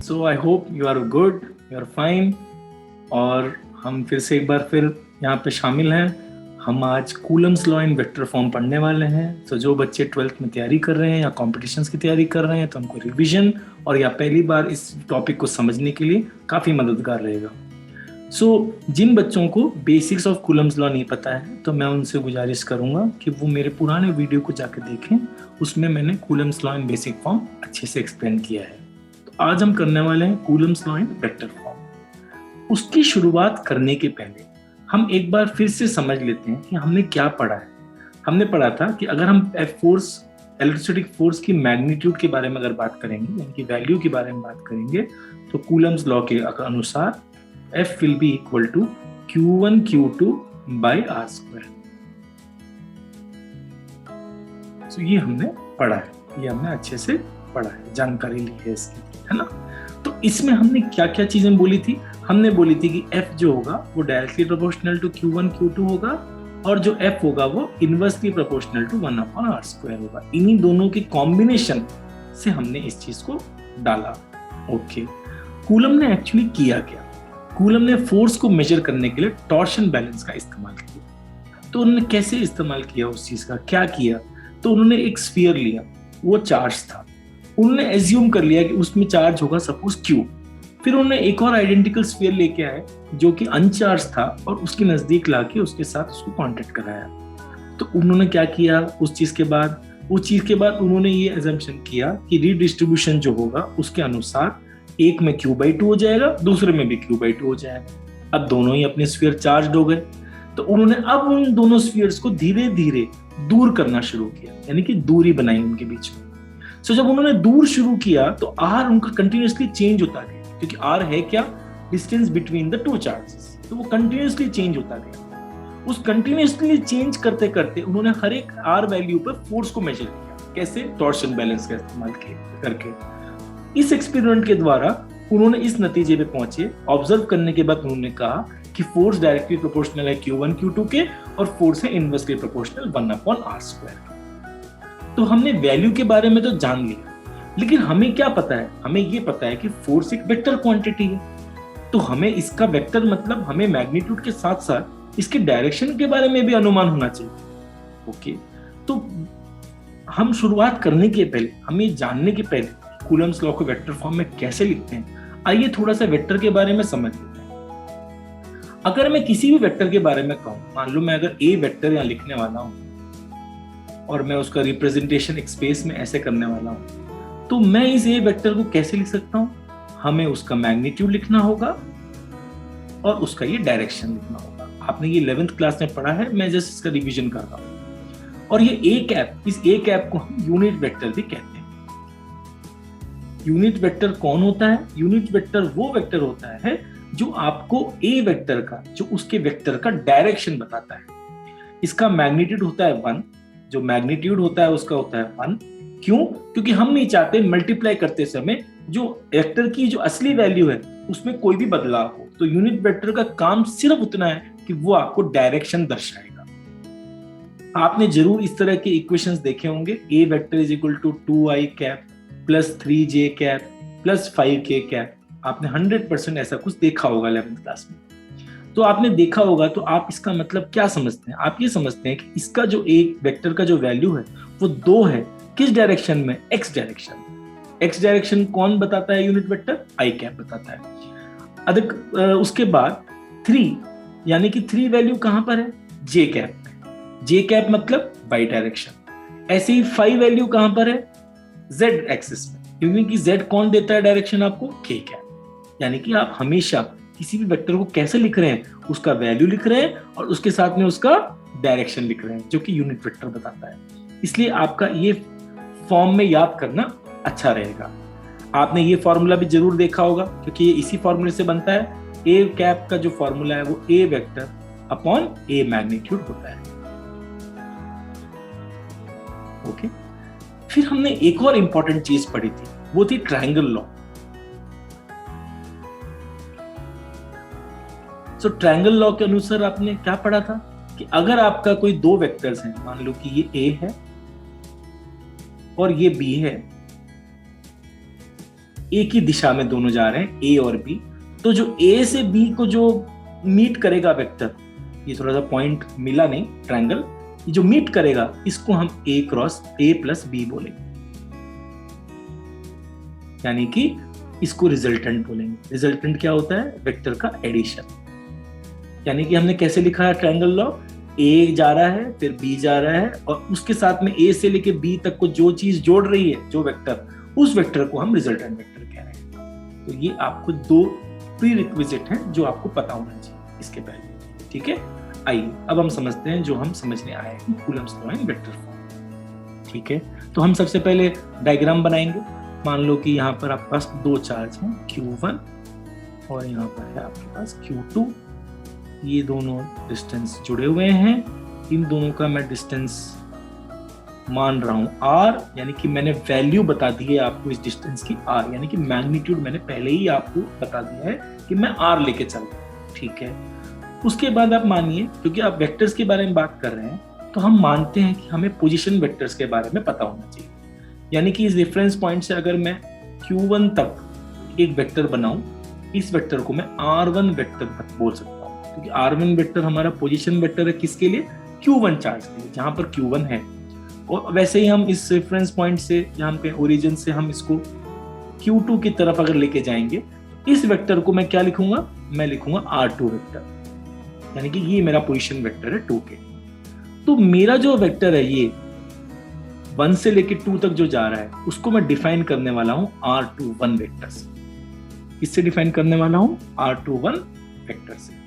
So I hope you are good, you are fine. और हम फिर से एक बार फिर यहाँ पे शामिल हैं। हम आज Coulomb's law in vector form पढ़ने वाले हैं। तो जो बच्चे 12th में तैयारी कर रहे हैं या कॉम्पिटिशन्स की तैयारी कर रहे हैं तो हमको रिवीजन और या पहली बार इस टॉपिक को समझने के लिए काफ़ी मददगार रहेगा। जिन बच्चों को बेसिक्स ऑफ कूलम्स लॉ नहीं पता है तो मैं उनसे गुजारिश करूंगा कि वो मेरे पुराने वीडियो को जाकर देखें। उसमें मैंने Coulomb's law in basic form अच्छे से एक्सप्लेन किया है। तो आज हम करने वाले हैं Coulomb's law in vector form. उसकी शुरुआत करने के पहले हम एक बार फिर से समझ लेते हैं कि हमने क्या पढ़ा है। हमने पढ़ा था कि अगर हम फोर्स, इलेक्ट्रोस्टैटिक फोर्स की मैग्नीट्यूड के बारे में अगर बात करेंगे, यानी कि वैल्यू के बारे में बात करेंगे, तो कूलम्स लॉ के अनुसार F will be equal to Q1 Q2 by R square। ये हमने पढ़ा है, ये हमने अच्छे से पढ़ा है, जानकारी ली है इसकी, है ना। तो इसमें हमने क्या क्या चीजें बोली थी? हमने बोली थी कि F जो होगा वो directly proportional to Q1 Q2 होगा और जो F होगा वो inversely proportional to 1/r square होगा। इन्हीं दोनों के कॉम्बिनेशन से हमने इस चीज को डाला। ओके, कूलम ने एक्चुअली किया क्या? कूलम ने फोर्स को मेजर करने के लिए टॉर्शन बैलेंस का इस्तेमाल किया। तो उन्होंने कैसे इस्तेमाल किया उस चीज का, क्या किया? तो उन्होंने एक स्फीयर लिया, वो चार्ज था। उन्होंने एज्यूम कर लिया कि उसमें चार्ज होगा सपोज Q। फिर उन्होंने एक और आइडेंटिकल स्फीयर लेके आए जो कि अनचार्ज था और उसके नजदीक लाके उसके साथ उसको कॉन्टेक्ट कराया। तो उन्होंने क्या किया उस चीज के बाद उन्होंने ये एजम्पशन किया कि रीडिस्ट्रीब्यूशन जो होगा उसके अनुसार एक में Q/2 हो जाएगा, दूसरे में भी Q/2 हो जाएगा। अब दोनों ही अपने स्फीयर चार्ज हो गए। तो उन्होंने अब उन दोनों स्फीयर्स को धीरे धीरे दूर करना शुरू किया, यानी कि दूरी बनाई उनके बीच में। जब उन्होंने दूर शुरू किया तो R उनका कंटिन्यूसली चेंज होता गया, क्योंकि R है क्या? Distance between the two charges. तो वो कंटिन्यूसली चेंज होता गया। उस कंटिन्यूसली चेंज करते करते उन्होंने हर एक R वैल्यू पर फोर्स को मेजर किया। कैसे? टॉर्शन बैलेंस का इस्तेमाल करके। इस एक्सपेरिमेंट के द्वारा उन्होंने इस नतीजे पे पहुंचे। ऑब्जर्व करने के बाद उन्होंने कहा कि फोर्स डायरेक्टली प्रोपोर्शनल है Q1 Q2 के और फोर्स है इनवर्सली प्रोपोर्शनल 1/r स्क्वायर। तो हमने वैल्यू के बारे में तो जान लिया, लेकिन हमें क्या पता है? हमें ये पता है कि फोर्स एक वेक्टर क्वांटिटी है। तो हमें इसका वेक्टर मतलब हमें मैग्नीट्यूड के साथ साथ इसके डायरेक्शन के बारे में भी अनुमान होना चाहिए। ओके, तो हम शुरुआत करने के पहले, हमें जानने के पहले कूलम्स लॉ को वेक्टर फॉर्म में कैसे लिखते हैं, आइए थोड़ा सा वेक्टर के बारे में समझ लेते हैं। अगर मैं किसी भी वेक्टर के बारे में कहूं, मान लो मैं अगर ए वेक्टर यहां लिखने वाला हूं और मैं उसका रिप्रेजेंटेशन एक स्पेस में ऐसे करने वाला हूं, तो मैं इस ए वेक्टर को कैसे लिख सकता हूं? हमें उसका मैग्नीट्यूड लिखना होगा और उसका ये डायरेक्शन लिखना होगा। आपने ये 11th क्लास में पढ़ा है, मैं जस्ट इसका रिविजन कर रहा हूं। और ये ए कैप, इस ए कैप को हम यूनिट वेक्टर भी कहते हैं। यूनिट वेक्टर कौन होता है? यूनिट वेक्टर वो वेक्टर होता है जो आपको ए वेक्टर का, जो उसके वेक्टर का डायरेक्शन बताता है। इसका मैग्नीट्यूड होता है 1, जो मैग्नीट्यूड होता है उसका होता है 1। क्यों? क्योंकि हम नहीं चाहते मल्टीप्लाई करते समय जो वेक्टर की जो असली वैल्यू है उसमें कोई भी बदलाव हो। तो यूनिट वेक्टर का काम सिर्फ उतना है कि वो आपको डायरेक्शन दर्शाएगा। आपने जरूर इस तरह के इक्वेशंस देखे होंगे। A vector is equal to 2i cap plus 3j cap plus 5k cap. आपने 100% ऐसा कुछ देखा होगा 11th क्लास में। तो आपने देखा होगा, तो आप इसका मतलब क्या समझते हैं? आप ये समझते हैं कि इसका जो एक वेक्टर का जो वैल्यू है वो 2 है। किस डायरेक्शन में? x direction. x डायरेक्शन कौन बताता है? यूनिट वेक्टर i कैप बताता है। उसके बाद 3, यानी कि 3 वैल्यू कहां पर है? j cap. j कैप मतलब y डायरेक्शन। ऐसे ही 5 वैल्यू कहां पर है? z एक्सिस में, क्योंकि z कौन देता है डायरेक्शन आपको? k cap. यानी कि आप हमेशा किसी भी वेक्टर को कैसे लिख रहे हैं? उसका वैल्यू लिख रहे हैं और उसके साथ में उसका डायरेक्शन लिख रहे हैं, जो कि यूनिट वेक्टर बताता है। इसलिए आपका ये फॉर्म में याद करना अच्छा रहेगा। आपने ये फॉर्मूला भी जरूर देखा होगा, क्योंकि ये इसी फॉर्मूले से बनता है। ए कैप का जो फॉर्मूला है वो ए वेक्टर अपॉन ए मैग्नीट्यूड होता है। ओके, फिर हमने एक और इंपॉर्टेंट चीज पढ़ी थी, वो थी ट्रायंगल लॉ। ट्रायंगल लॉ के अनुसार आपने क्या पढ़ा था कि अगर आपका कोई 2 वेक्टर्स हैं, मान लो कि ये ए है और ये बी है, एक ही दिशा में दोनों जा रहे हैं, ए और बी, तो जो ए से बी को जो मीट करेगा वेक्टर, ये थोड़ा सा पॉइंट मिला नहीं, ट्रायंगल, जो मीट करेगा इसको हम ए क्रॉस ए प्लस बी बोलेंगे, यानी कि इसको रिजल्टेंट बोलेंगे। रिजल्टेंट क्या होता है? वेक्टर का एडिशन। यानी कि हमने कैसे लिखा है ट्रायंगल लॉ? ए जा रहा है, फिर बी जा रहा है, और उसके साथ में ए से लेके बी तक को जो चीज जोड़ रही है, जो वेक्टर, उस वेक्टर को हम रिजल्टेंट वेक्टर कह रहे हैं। तो ये आपको दो प्री रिक्विजिट हैं जो आपको पता होना चाहिए इसके पहले, ठीक है। आइए अब हम समझते हैं जो हम समझने आए हैं, Coulomb's law in vector form, ठीक है। तो हम सबसे पहले डायग्राम बनाएंगे। मान लो कि यहाँ पर आपके पास दो चार्ज हैं, Q1 और यहाँ पर है आपके पास Q2। ये दोनों डिस्टेंस जुड़े हुए हैं, इन दोनों का मैं डिस्टेंस मान रहा हूं R, यानी कि मैंने वैल्यू बता दी है आपको इस डिस्टेंस की R, यानी कि मैग्नीट्यूड मैंने पहले ही आपको बता दिया है कि मैं R लेके चल रहा हूं, ठीक है। उसके बाद आप मानिए, क्योंकि आप वेक्टर्स के बारे में बात कर रहे हैं, तो हम मानते हैं कि हमें पोजीशन वेक्टर्स के बारे में पता होना चाहिए। यानी कि इस रेफरेंस पॉइंट से अगर मैं Q1 तक एक वेक्टर बनाऊं, इस वेक्टर को मैं R1 वेक्टर बोल सकता हूं, क्योंकि R1 वेक्टर हमारा पोजीशन वेक्टर है किसके लिए? Q1 चार्ज के लिए, जहां पर Q1 है। और वैसे ही हम इस रेफरेंस पॉइंट से, यहाँ पे ओरिजिन से हम इसको Q2 की तरफ अगर लेके जाएंगे, इस वेक्टर को मैं क्या लिखूंगा? मैं लिखूंगा R2 वेक्टर, यानी कि ये मेरा पोजीशन वेक्टर है 2 के। तो मेरा जो वेक्टर है ये 1 से लेके 2 तक जो जा रहा है, उसको मैं डिफाइन करने वाला हूं R21 वेक्टर से। किससे डिफाइन करने वाला हूं? R21 वेक्टर से।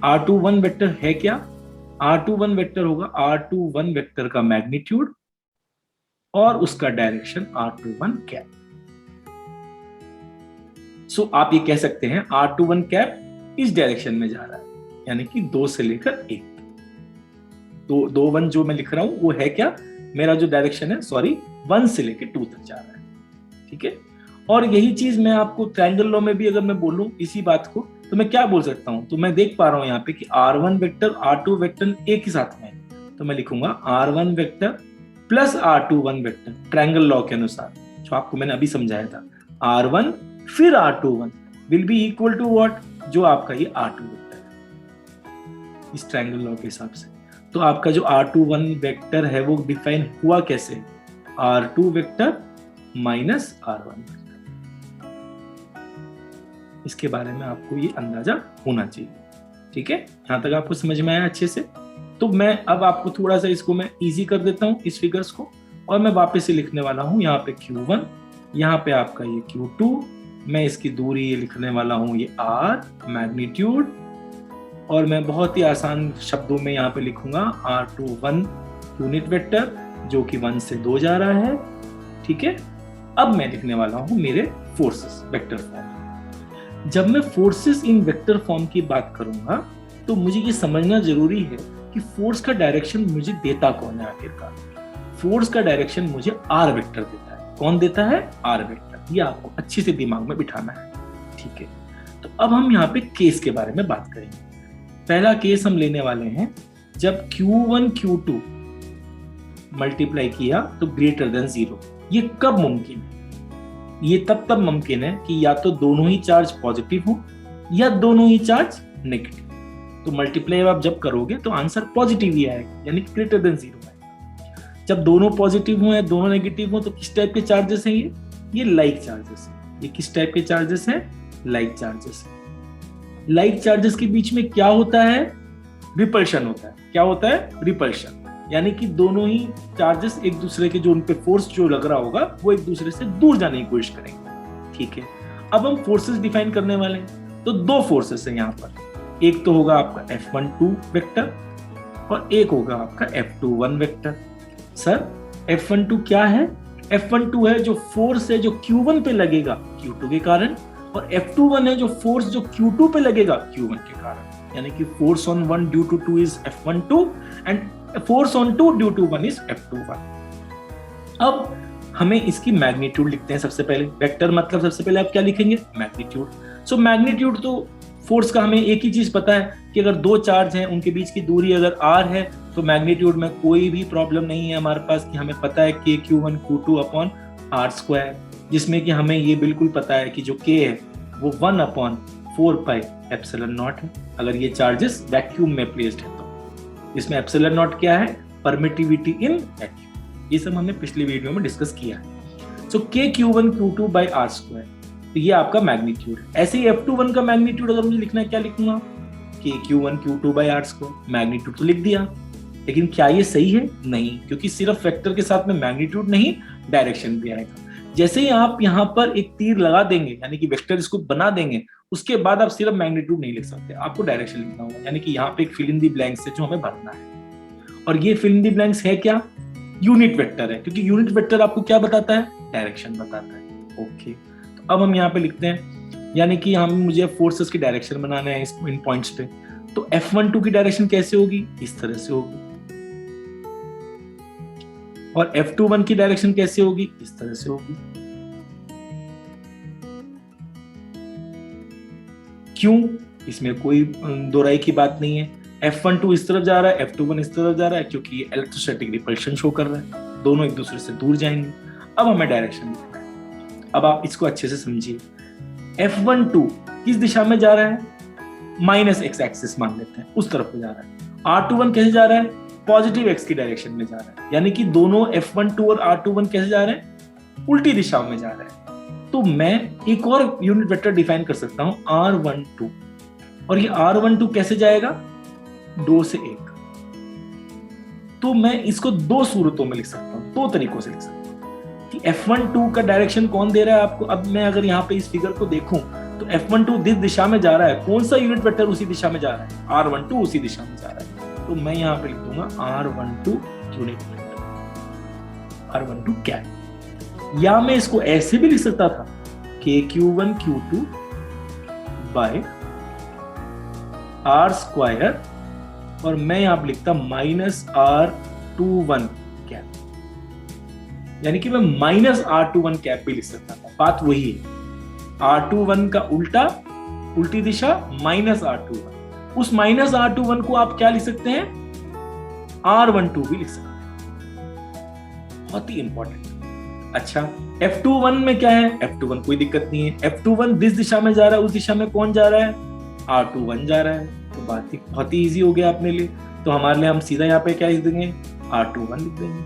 R21 वेक्टर है क्या? R21 वेक्टर होगा R21 वेक्टर का मैग्नीट्यूड और उसका डायरेक्शन R21 कैप। सो आप ये कह सकते हैं R21 कैप इस डायरेक्शन में जा रहा है, यानी कि 2 से लेकर 1। दो 1 जो मैं लिख रहा हूं वो है क्या? मेरा जो डायरेक्शन है, सॉरी, 1 से लेके 2 तक जा रहा है, ठीक है। और यही चीज मैं आपको ट्रायंगल लॉ में भी अगर मैं बोलूं इसी बात को, तो मैं क्या बोल सकता हूं? तो मैं देख पा रहा हूं यहाँ पे कि R1 वेक्टर R2 वेक्टर एक ही साथ में है, तो मैं लिखूंगा R1 vector plus R21 vector triangle law के अनुसार, जो आपको मैंने अभी समझाया था। R1 फिर R21 will be equal to what? जो आपका ये R2 वेक्टर है इस ट्रायंगल लॉ के हिसाब से। तो आपका जो R21 वेक्टर है वो डिफाइन हुआ कैसे? R2 vector minus R1 vector. इसके बारे में आपको ये अंदाजा होना चाहिए, ठीक है। यहां तक आपको समझ में आया अच्छे से? तो मैं अब आपको थोड़ा सा इसको मैं इजी कर देता हूं इस फिगर्स को, और मैं वापस से लिखने वाला हूं यहाँ पे Q1, यहाँ पे आपका ये Q2, मैं इसकी दूरी ये लिखने वाला हूं ये R मैग्नीट्यूड, और मैं बहुत ही आसान शब्दों में यहाँ पे लिखूंगा R21 यूनिट वेक्टर जो कि 1 से 2 जा रहा है, ठीक है। अब मैं लिखने वाला हूं मेरे फोर्सेस वेक्टर फॉर्म। जब मैं फोर्सेस इन वेक्टर फॉर्म की बात करूंगा तो मुझे ये समझना जरूरी है कि फोर्स का डायरेक्शन मुझे देता कौन है आखिरकार। फोर्स का डायरेक्शन मुझे R वेक्टर देता है। कौन देता है? R vector. ये आपको अच्छे से दिमाग में बिठाना है, ठीक है। तो अब हम यहाँ पे केस के बारे में बात करेंगे। पहला केस हम लेने वाले हैं जब Q1 Q2 मल्टीप्लाई किया तो ग्रेटर देन 0। ये कब मुमकिन है? ये तब मुमकिन है कि या तो दोनों ही चार्ज पॉजिटिव हो या दोनों ही चार्ज नेगेटिव। तो मल्टीप्लाई आप जब करोगे तो आंसर पॉजिटिव ही आएगा, यानी कि ग्रेटर देन 0 आएगा। जब दोनों पॉजिटिव हो या दोनों नेगेटिव हो तो किस टाइप के चार्जेस हैं ये लाइक चार्जेस है। ये किस टाइप के चार्जेस हैं? लाइक चार्जेस है। लाइक चार्जेस के बीच में क्या होता है? रिपल्शन होता है। क्या होता है? रिपल्शन, यानी कि दोनों ही चार्जेस एक दूसरे के जो उन पे फोर्स जो लग रहा होगा वो एक दूसरे से दूर जाने की कोशिश करेंगे, ठीक है। अब हम फोर्सेस डिफाइन करने वाले हैं, तो दो फोर्सेस हैं यहाँ पर। एक तो होगा आपका F12 वेक्टर और एक होगा आपका F21 वेक्टर। सर F12 क्या है? F12 है जो फोर्स है जो Q1 पे लगेगा Q2 के कारण, और F21 है जो फोर्स जो Q2 पे लगेगा Q1 के कारण, यानी कि force on 1 due to 2 is F12 and force on 2 due to 1 is F21। अब हमें इसकी मैग्नीट्यूड लिखते हैं सबसे पहले। वेक्टर मतलब सबसे पहले आप क्या लिखेंगे? मैग्नीट्यूड। सो मैग्नीट्यूड तो फोर्स का हमें एक ही चीज पता है कि अगर दो चार्ज हैं उनके बीच की दूरी अगर r है तो मैग्नीट्यूड में कोई भी प्रॉब्लम नहीं है हमारे पास, कि हमें पता है कि Q1 Q2 अपॉन R²। जिसमें कि हमें ये बिल्कुल पता है कि जो k है वो 1/4πε0 है, अगर ये चार्जेस वैक्यूम में प्लेस्ड है तो। इसमें एप्सिलॉन नॉट क्या है? Permittivity in vacuum. ये सब हमने पिछली वीडियो में डिस्कस किया है। सो k q1 q2 by r², तो ये आपका मैग्नीट्यूड है। ऐसे ही F21 का मैग्नीट्यूड अगर मुझे लिखना है, क्या लिखूंगा? k q1 q2 by r²। Magnitude तो लिख दिया, लेकिन क्या ये सही है? नहीं, क्योंकि सिर्फ वेक्टर के साथ में मैग्नीट्यूड नहीं, डायरेक्शन भी आएगा। जैसे ही आप यहाँ पर एक तीर लगा देंगे, यानी कि वेक्टर इसको बना देंगे, उसके बाद आप सिर्फ मैग्नीट्यूड नहीं लिख सकते, आपको डायरेक्शन लिखना होगा। यानी कि यहाँ पे एक फिल इन दी ब्लैंक्स है जो हमें भरना है, और ये फिल इन दी ब्लैंक्स है क्या? यूनिट वेक्टर है, क्योंकि यूनिट वेक्टर आपको क्या बताता है? डायरेक्शन बताता है। ओके, तो अब हम यहाँ पे लिखते हैं, यानी कि हम मुझे फोर्सेस की डायरेक्शन बनाना है इन पॉइंट्स पे। तो F12 की डायरेक्शन कैसे होगी? इस तरह से होगी। और F21 की डायरेक्शन कैसे होगी? इस तरह से होगी। क्यों? इसमें कोई दोहराई की बात नहीं है। F12 इस तरफ जा रहा है, F21 इस तरफ जा रहा है, क्योंकि ये इलेक्ट्रोस्टैटिक रिपल्शन शो कर रहा है, दोनों एक दूसरे से दूर जाएंगे। अब हमें डायरेक्शन लिखना है। अब आप इसको अच्छे से समझिए। F12 किस दिशा में जा रहा है? माइनस एक्स एक्सिस मान लेते हैं, उस तरफ जा रहा है। R21 कैसे जा रहा है? पॉजिटिव एक्स की डायरेक्शन में जा रहा है, यानी कि दोनों F12 और R21 कैसे जा रहे हैं? उल्टी दिशा में जा रहे हैं। तो मैं एक और यूनिट वेक्टर डिफाइन कर सकता हूं, R12, और ये R12 कैसे जाएगा? 2 से 1। तो मैं इसको दो सूरतों में लिख सकता हूं, दो तरीकों से लिख सकता हूं कि F12 का डायरेक्शन कौन दे रहा है आपको। अब मैं अगर यहाँ पे इस फिगर को देखूं तो F12 जिस दिशा में जा रहा है, कौन सा यूनिट वेक्टर उसी दिशा में जा रहा है? R12 उसी दिशा में जा रहा है। तो मैं यहाँ पे लिख दूंगा R12 यूनिट वेक्टर, R12 क्या है? या मैं इसको ऐसे भी लिख सकता था, KQ1 Q2 बाय R², और मैं यहां पर लिखता -R21 कैप, यानी कि मैं -R21 कैप भी लिख सकता था। बात वही है, R21 का उल्टी दिशा -R21। उस -R21 को आप क्या लिख सकते हैं? R12 भी लिख सकते हैं। बहुत ही इंपॉर्टेंट। अच्छा, F21 में क्या है? F21 कोई दिक्कत नहीं है। F21 जिस दिशा में जा रहा है उस दिशा में कौन जा रहा है? R21 जा रहा है। तो बात ही बहुत ही इजी हो गया अपने लिए। तो हमारे लिए हम सीधा यहाँ पे क्या लिख देंगे? R21 लिख देंगे।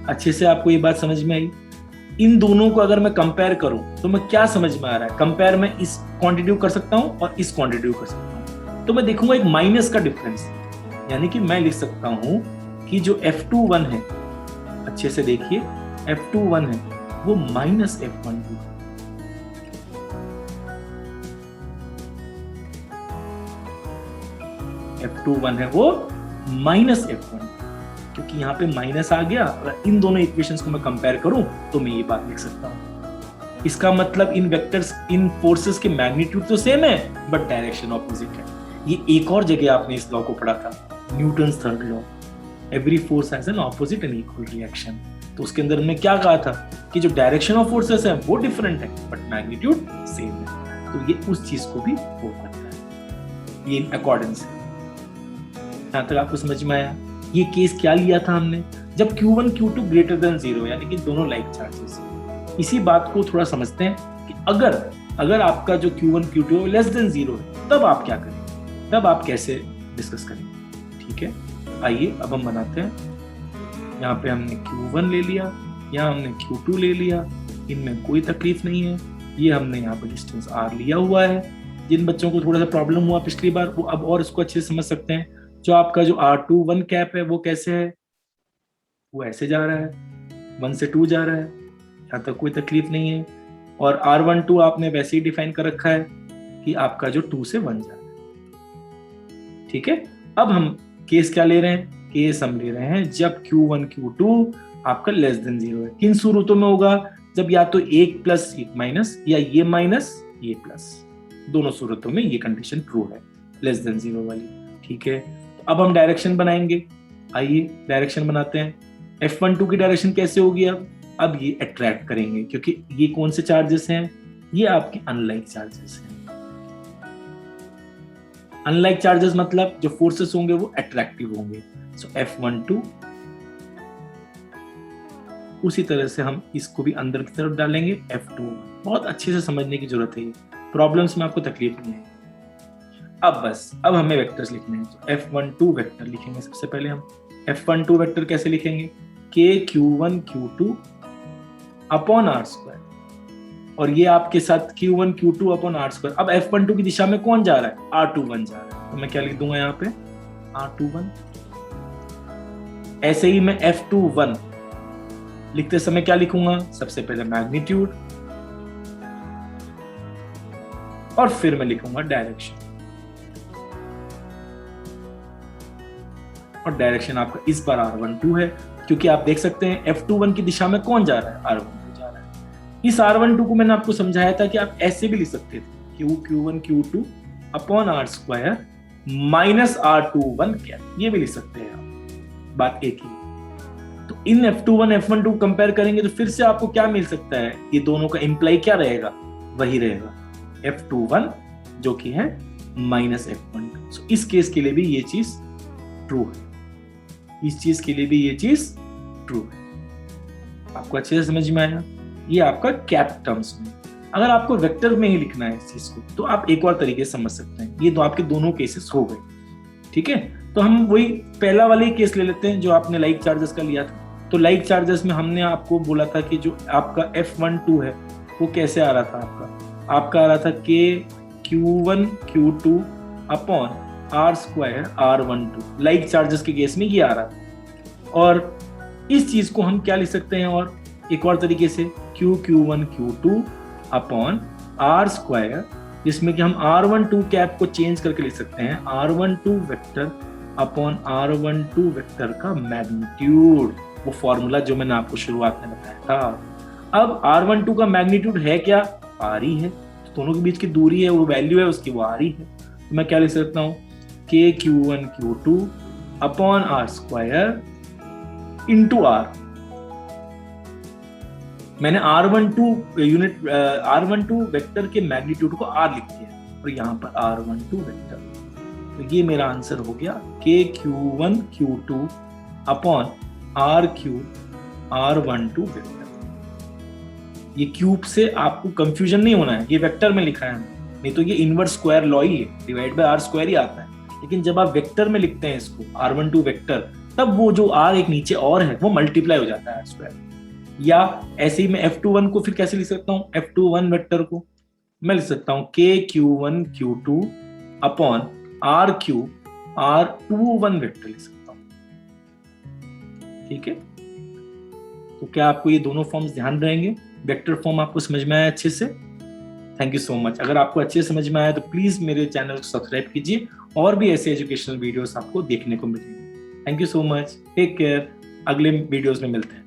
अच्छे से आपको ये बात समझ में आई? इन दोनों को अगर मैं कंपेयर करूं तो मैं क्या समझ में आ रहा है? कंपेयर मैं इस क्वांटिटी कर सकता हूं और इस क्वांटिटी कर सकता हूं। तो मैं देखूंगा एक माइनस का डिफरेंस, यानी कि मैं लिख सकता हूं कि जो F21 है, अच्छे से देखिए, F21 है वो -F12, F21 है वो -F12, क्योंकि यहाँ पे माइनस आ गया। और इन दोनों इक्वेशंस को मैं कंपेयर करूं तो मैं ये बात लिख सकता हूं। इसका मतलब इन वेक्टर्स, इन फोर्सेस के मैग्नीट्यूड तो सेम है, बट डायरेक्शन ऑपोजिट है। ये एक और जगह आपने इस लॉ को पढ़ा था, Newton's third law, every force has an opposite and equal reaction. तो उसके अंदर हमने क्या कहा था कि जो डायरेक्शन ऑफ फोर्सेस है वो डिफरेंट है, बट मैग्नीट्यूड सेम है। तो ये उस चीज को भी हो करता है, ये अकॉर्डेंस है। यहां तक आपको समझ में आया? ये केस क्या लिया था हमने? जब Q1 Q2 ग्रेटर देन 0, यानी कि दोनों लाइक चार्जेस। इसी बात को थोड़ा समझते हैं कि अगर आपका जो Q1 Q2 लेस देन 0 है, तब आप क्या करें, तब आप कैसे डिस्कस करेंगे। ठीक है, आइए अब हम बनाते हैं। यहाँ पे हमने Q1 ले लिया, यहाँ हमने Q2 ले लिया, इनमें कोई तकलीफ नहीं है। ये हमने यहाँ पे डिस्टेंस R लिया हुआ है। जिन बच्चों को थोड़ा सा प्रॉब्लम हुआ पिछली बार, वो अब और इसको अच्छे से समझ सकते हैं। जो आपका जो R21 कैप है वो कैसे है? वो ऐसे जा रहा है, 1 से 2 जा रहा है, यहाँ तक कोई तकलीफ नहीं है। और R12 आपने वैसे ही डिफाइन कर रखा है कि आपका जो 2 से 1 जा रहा है। ठीक है, अब हम केस क्या ले रहे हैं? केस हम ले रहे हैं जब Q1 Q2 आपका लेस देन 0 है। किन सूरतों में होगा? जब या तो 1 प्लस 1 माइनस, या ये माइनस ये प्लस, दोनों सूरतों में ये कंडीशन ट्रू है, लेस देन 0 वाली। ठीक है, तो अब हम डायरेक्शन बनाएंगे। आइए डायरेक्शन बनाते हैं। F12 की डायरेक्शन कैसे होगी? अब ये अट्रैक्ट करेंगे, क्योंकि ये कौन से चार्जेस हैं? ये आपके अनलाइक चार्जेस हैं। अनलाइक चार्जेस मतलब जो फोर्सेस होंगे वो अट्रैक्टिव होंगे। सो F12 उसी तरह से हम इसको भी अंदर की तरफ डालेंगे F21। बहुत अच्छे से समझने की जरूरत है, ये प्रॉब्लम्स में आपको तकलीफ नहीं है। अब हमें वेक्टर्स लिखने हैं, तो F12 वेक्टर लिखेंगे। सबसे पहले हम F12 वेक्टर कैसे लिखेंगे, KQ1 Q2 upon R square, और ये आपके साथ Q1 Q2 upon R square. अब F12 की दिशा में कौन जा रहा है, R21 जा रहा है, तो मैं क्या लिख दूंगा यहाँ पे R21। ऐसे ही मैं F21 लिखते समय क्या लिखूंगा, सबसे पहले मैग्नीट्यूड और फिर मैं लिखूंगा डायरेक्शन, और डायरेक्शन आपका इस बार R12 है, क्योंकि आप देख सकते हैं F21 की दिशा में कौन जा रहा है, R12 जा रहा है। इस R12 को मैंने आपको समझाया था कि आप ऐसे भी लिख सकते थे, Q1 Q2 upon R square minus R21 क्या, ये भी लिख सकते हैं आप, बात एक ही। तो इन F21 F12 कंपेयर करेंगे तो फिर से आपको क्या मिल सकता है, ये दोनों का इंप्लाई क्या रहेगा, वही रहेगा F21 जो कि है माइनस F12। सो इस केस के लिए भी ये चीज ट्रू है, इस चीज के लिए भी ये चीज ट्रू है। आपको अच्छे से समझ में आया, ये आपका कैप टर्म्स में। अगर आपको वेक्टर में ही लिखना है इस चीज को तो आप एक और तरीके से समझ सकते हैं। ये तो आपके दोनों केसेस हो गए, ठीक है। तो हम वही पहला वाला ही केस ले लेते हैं जो आपने लाइक चार्जेस का लिया था। तो लाइक चार्जेस में हमने आपको बोला था कि जो आपका F12 है वो कैसे आ रहा था, आपका आ रहा था KQ1 Q2 upon R square R12। Like charges के केस में ये आ रहा था, और इस चीज को हम क्या लिख सकते हैं, और एक और तरीके से Q1 Q2 upon R square, जिसमें कि हम R12 कैप को चेंज करके लिख सकते हैं R12 vector upon R12 vector का मैग्नीट्यूड, वो फॉर्मूला जो मैंने आपको शुरुआत में बताया था। अब R12 का मैग्नीट्यूड है क्या, R ही है, तो दोनों के बीच की दूरी है, वो वैल्यू है उसकी, वो R ही है। तो मैं क्या लिख सकता हूँ, KQ1 Q2 upon R square into R। मैंने R12 वेक्टर के मैग्नीट्यूड को R लिख दिया और यहाँ पर R12 वेक्टर, तो ये मेरा आंसर हो गया KQ1 Q2 upon RQ R12 vector. ये क्यूब से आपको कंफ्यूजन नहीं होना है, ये वेक्टर में लिखा है, नहीं तो ये इनवर्स स्क्वायर लॉ ही है, डिवाइड बाय R स्क्वायर ही आता है। लेकिन जब आप वेक्टर में लिखते हैं इसको R12 वेक्टर, तब वो जो R एक नीचे और है वो मल्टीप्लाई हो जाता है R स्क्वायर। या ऐसे ही मैं F21 को फिर कैसे लिख सकता हूँ, F21 वेक्टर को मैं लिख सकता हूँ KQ1 Q2 upon RQ R21 vector लिख सकता हूँ, ठीक है। तो क्या आपको ये दोनों फॉर्म्स ध्यान रहेंगे, वेक्टर फॉर्म आपको समझ में आया अच्छे से? Thank you so much. अगर आपको अच्छे से समझ में आया तो प्लीज मेरे चैनल को सब्सक्राइब कीजिए, और भी ऐसे एजुकेशनल वीडियोस आपको देखने को मिलेंगे। Thank you so much, take care, अगले वीडियोस में मिलते हैं।